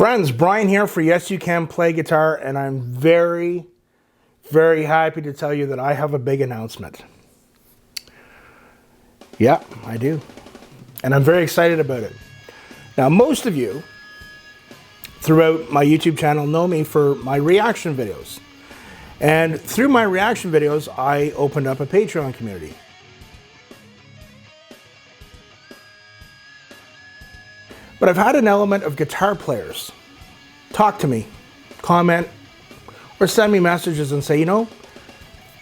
Friends, Brian here for Yes You Can Play Guitar, and I'm very, very happy to tell you that I have a big announcement. Yeah, I do. And I'm very excited about it. Now, most of you throughout my YouTube channel know me for my reaction videos. And through my reaction videos, I opened up a Patreon community. But I've had an element of guitar players talk to me, comment, or send me messages and say, you know,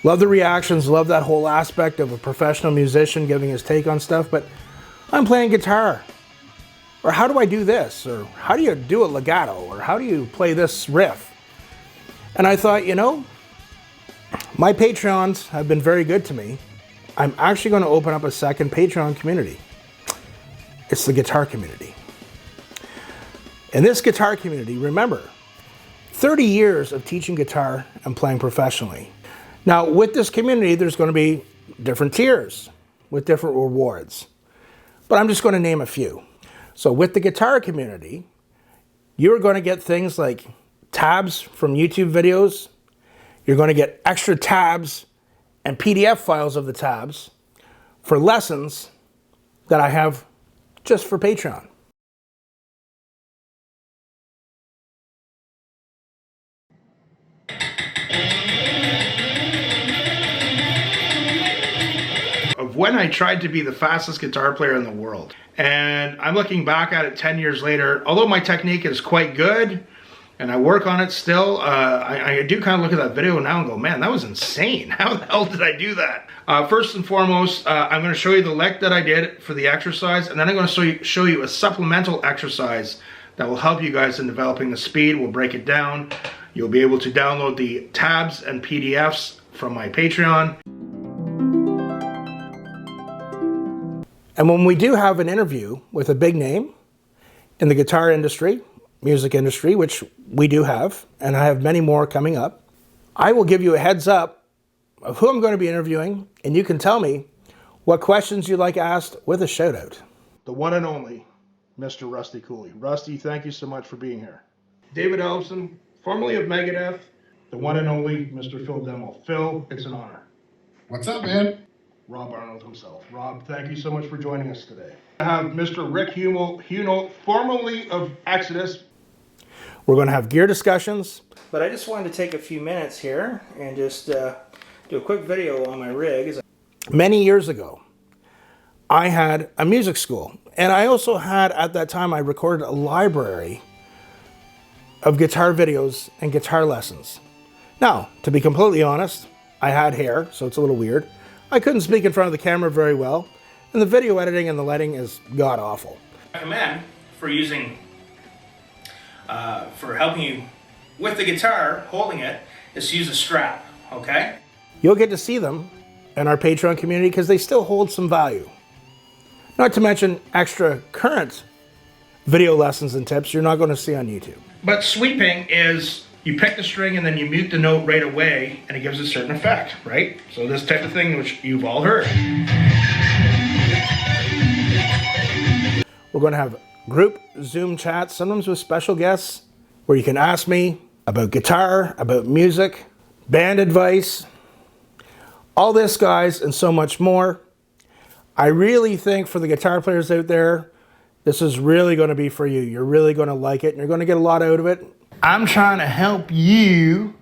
love the reactions, love that whole aspect of a professional musician giving his take on stuff, but I'm playing guitar. Or how do I do this? Or how do you do a legato? Or how do you play this riff? And I thought, you know, my Patreons have been very good to me. I'm actually going to open up a second Patreon community. It's the guitar community. In this guitar community, remember, 30 years of teaching guitar and playing professionally. Now, with this community, there's going to be different tiers with different rewards. But I'm just going to name a few. So with the guitar community, you're going to get things like tabs from YouTube videos. You're going to get extra tabs and PDF files of the tabs for lessons that I have just for Patreon. Of when I tried to be the fastest guitar player in the world. And I'm looking back at it 10 years later. Although my technique is quite good and I work on it still, I do kind of look at that video now and go, man, that was insane. How the hell did I do that? First and foremost, I'm going to show you the lick that I did for the exercise, and then I'm going to show you a supplemental exercise that will help you guys in developing the speed. We'll break it down. You'll be able to download the tabs and PDFs from my Patreon. And when we do have an interview with a big name in the guitar industry, music industry, which we do have, and I have many more coming up, I will give you a heads up of who I'm going to be interviewing, and you can tell me what questions you'd like asked with a shout out. The one and only Mr. Rusty Cooley. Rusty, thank you so much for being here. David Ellefson, formerly of Megadeth, the one and only Mr. Phil Demmel. Phil, it's an honor. What's up, man? Rob Arnold himself. Rob, thank you so much for joining us today. I have Mr. Rick Hunold, formerly of Exodus. We're going to have gear discussions. But I just wanted to take a few minutes here and just do a quick video on my rig. Many years ago, I had a music school. And I also had, at that time, I recorded a library of guitar videos and guitar lessons. Now, to be completely honest, I had hair, so it's a little weird. I couldn't speak in front of the camera very well, and the video editing and the lighting is god-awful. I recommend for using, for helping you with the guitar, holding it, is to use a strap, okay? You'll get to see them in our Patreon community because they still hold some value. Not to mention extra current video lessons and tips you're not going to see on YouTube. But sweeping is, you pick the string and then you mute the note right away and it gives a certain effect, right? So this type of thing, which you've all heard. We're going to have group Zoom chats, sometimes with special guests, where you can ask me about guitar, about music, band advice, all this, guys, and so much more. I really think for the guitar players out there, this is really going to be for you. You're really going to like it, and you're going to get a lot out of it. I'm trying to help you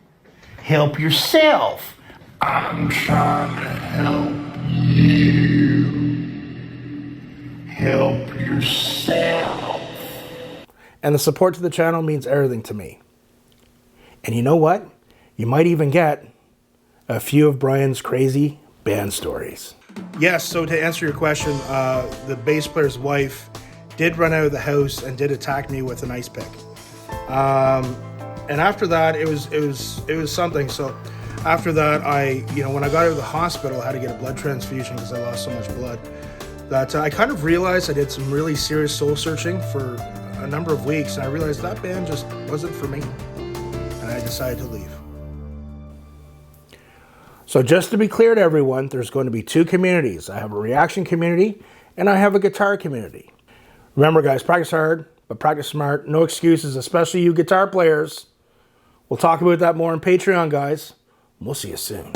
help yourself. I'm trying to help you help yourself. And the support to the channel means everything to me. And you know what? You might even get a few of Brian's crazy band stories. Yes, so to answer your question, the bass player's wife did run out of the house and did attack me with an ice pick. And after that, it was something. So after that, when I got out of the hospital, I had to get a blood transfusion because I lost so much blood. That I kind of realized I did some really serious soul searching for a number of weeks, and I realized that band just wasn't for me, and I decided to leave. So just to be clear to everyone, there's going to be two communities. I have a reaction community, and I have a guitar community. Remember, guys, practice hard, but practice smart. No excuses, especially you guitar players. We'll talk about that more on Patreon, guys. We'll see you soon.